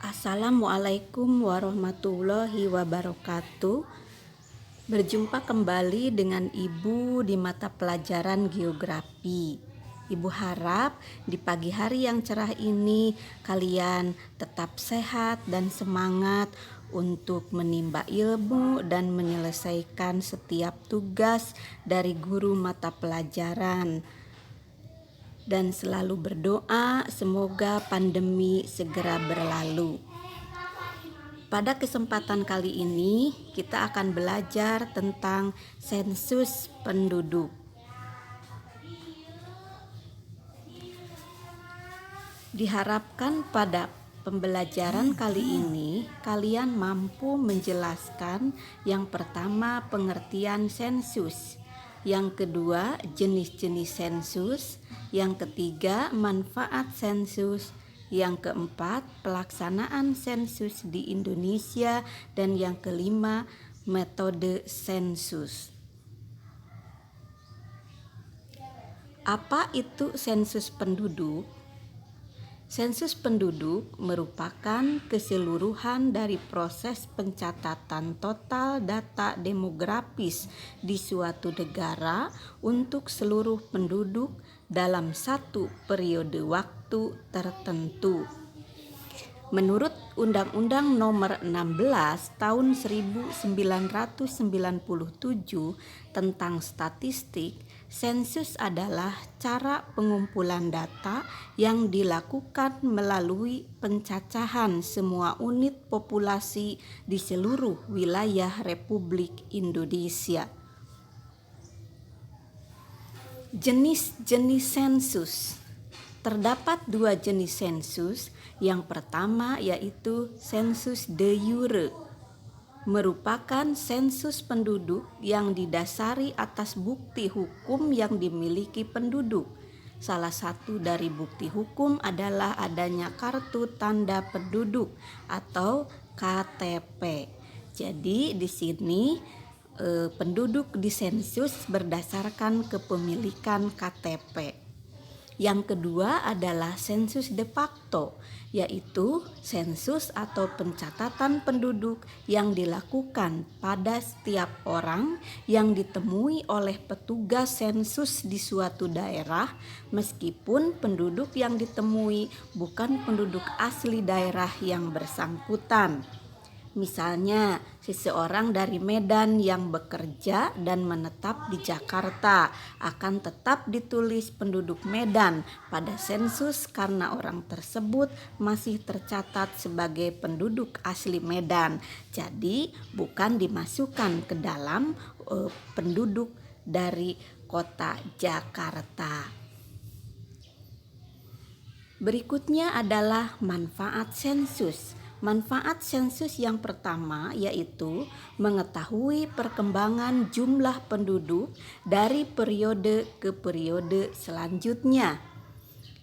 Assalamualaikum warahmatullahi wabarakatuh. Berjumpa kembali dengan Ibu di mata pelajaran geografi. Ibu harap di pagi hari yang cerah ini kalian tetap sehat dan semangat untuk menimba ilmu dan menyelesaikan setiap tugas dari guru mata pelajaran. Dan selalu berdoa semoga pandemi segera berlalu. Pada kesempatan kali ini kita akan belajar tentang sensus penduduk. Diharapkan pada pembelajaran kali ini kalian mampu menjelaskan yang pertama pengertian sensus, yang kedua jenis-jenis sensus, yang ketiga manfaat sensus, yang keempat pelaksanaan sensus di Indonesia, dan yang kelima metode sensus. Apa itu sensus penduduk? Sensus penduduk merupakan keseluruhan dari proses pencatatan total data demografis di suatu negara untuk seluruh penduduk dalam satu periode waktu tertentu. Menurut Undang-Undang Nomor 16 Tahun 1997 tentang statistik, sensus adalah cara pengumpulan data yang dilakukan melalui pencacahan semua unit populasi di seluruh wilayah Republik Indonesia. Jenis-jenis sensus. Terdapat dua jenis sensus. Yang pertama yaitu sensus de jure, merupakan sensus penduduk yang didasari atas bukti hukum yang dimiliki penduduk. Salah satu dari bukti hukum adalah adanya kartu tanda penduduk atau KTP. Jadi di sini penduduk disensus berdasarkan kepemilikan KTP. Yang kedua adalah sensus de facto, yaitu sensus atau pencatatan penduduk yang dilakukan pada setiap orang yang ditemui oleh petugas sensus di suatu daerah, meskipun penduduk yang ditemui bukan penduduk asli daerah yang bersangkutan. Misalnya, seseorang dari Medan yang bekerja dan menetap di Jakarta akan tetap ditulis penduduk Medan pada sensus karena orang tersebut masih tercatat sebagai penduduk asli Medan. Jadi, bukan dimasukkan ke dalam penduduk dari kota Jakarta. Berikutnya adalah manfaat sensus. Manfaat sensus yang pertama yaitu mengetahui perkembangan jumlah penduduk dari periode ke periode selanjutnya.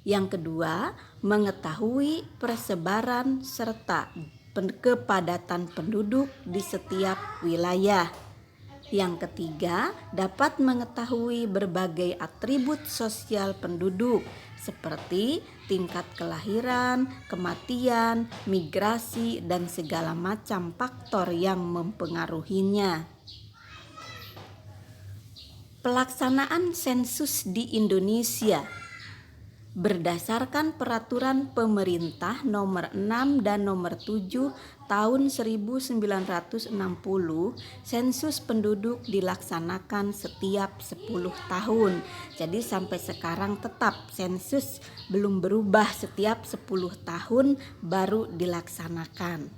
Yang kedua, mengetahui persebaran serta kepadatan penduduk di setiap wilayah. Yang ketiga, dapat mengetahui berbagai atribut sosial penduduk seperti tingkat kelahiran, kematian, migrasi, dan segala macam faktor yang mempengaruhinya. Pelaksanaan sensus di Indonesia. Berdasarkan peraturan pemerintah nomor 6 dan nomor 7 tahun 1960, sensus penduduk dilaksanakan setiap 10 tahun. Jadi sampai sekarang tetap sensus belum berubah, setiap 10 tahun baru dilaksanakan.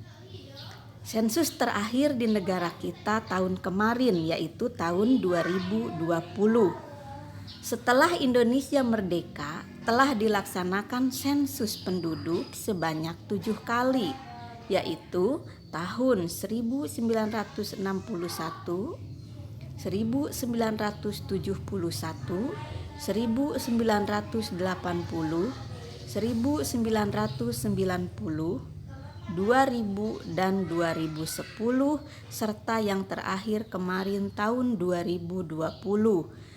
Sensus terakhir di negara kita tahun kemarin yaitu tahun 2020. Setelah Indonesia merdeka, telah dilaksanakan sensus penduduk sebanyak 7 kali, yaitu tahun 1961, 1971, 1980, 1990, 1990, 2000 dan 2010, serta yang terakhir kemarin tahun 2020.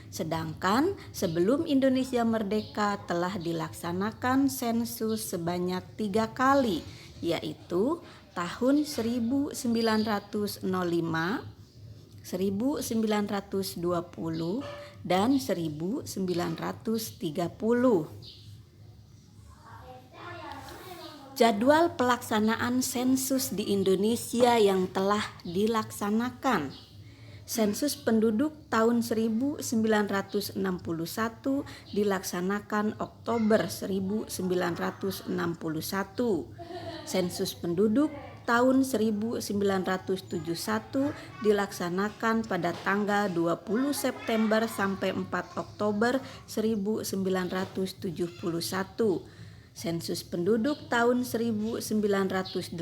Sedangkan sebelum Indonesia merdeka telah dilaksanakan sensus sebanyak 3 kali, yaitu tahun 1905, 1920, dan 1930. Jadwal pelaksanaan sensus di Indonesia yang telah dilaksanakan. Sensus penduduk tahun 1961 dilaksanakan Oktober 1961. Sensus penduduk tahun 1971 dilaksanakan pada tanggal 20 September sampai 4 Oktober 1971. Sensus penduduk tahun 1980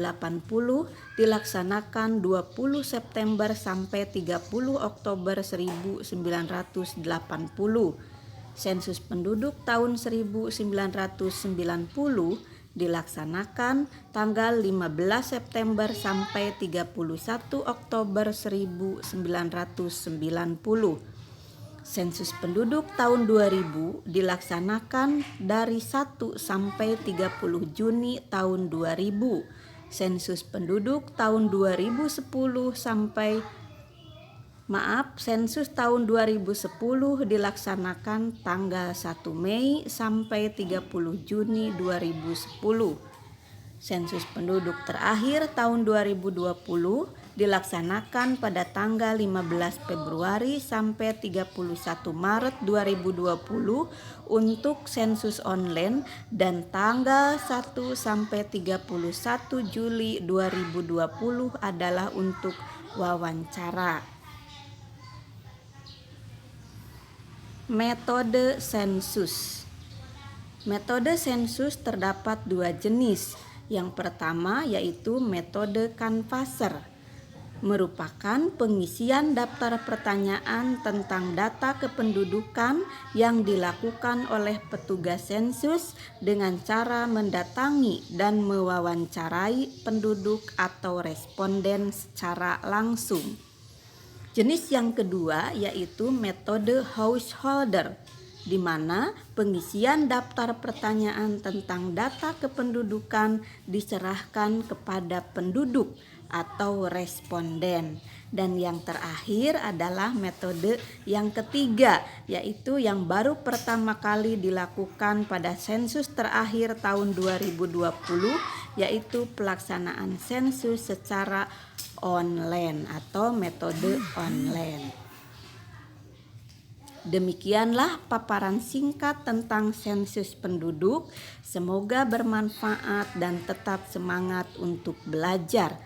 dilaksanakan 20 September sampai 30 Oktober 1980. Sensus penduduk tahun 1990 dilaksanakan tanggal 15 September sampai 31 Oktober 1990. Sensus penduduk tahun 2000 dilaksanakan dari 1 sampai 30 Juni tahun 2000. Sensus penduduk tahun 2010 sensus tahun 2010 dilaksanakan tanggal 1 Mei sampai 30 Juni 2010. Sensus penduduk terakhir tahun 2020 dilaksanakan pada tanggal 15 Februari sampai 31 Maret 2020 untuk sensus online dan tanggal 1 sampai 31 Juli 2020 adalah untuk wawancara. Metode sensus. Metode sensus terdapat 2 jenis. Yang pertama yaitu metode canvasser, merupakan pengisian daftar pertanyaan tentang data kependudukan yang dilakukan oleh petugas sensus dengan cara mendatangi dan mewawancarai penduduk atau responden secara langsung. Jenis yang kedua yaitu metode householder, di mana pengisian daftar pertanyaan tentang data kependudukan diserahkan kepada penduduk atau responden. Dan yang terakhir adalah metode yang ketiga, yaitu yang baru pertama kali dilakukan pada sensus terakhir tahun 2020, yaitu pelaksanaan sensus secara online atau metode online. Demikianlah paparan singkat tentang sensus penduduk. Semoga bermanfaat dan tetap semangat untuk belajar.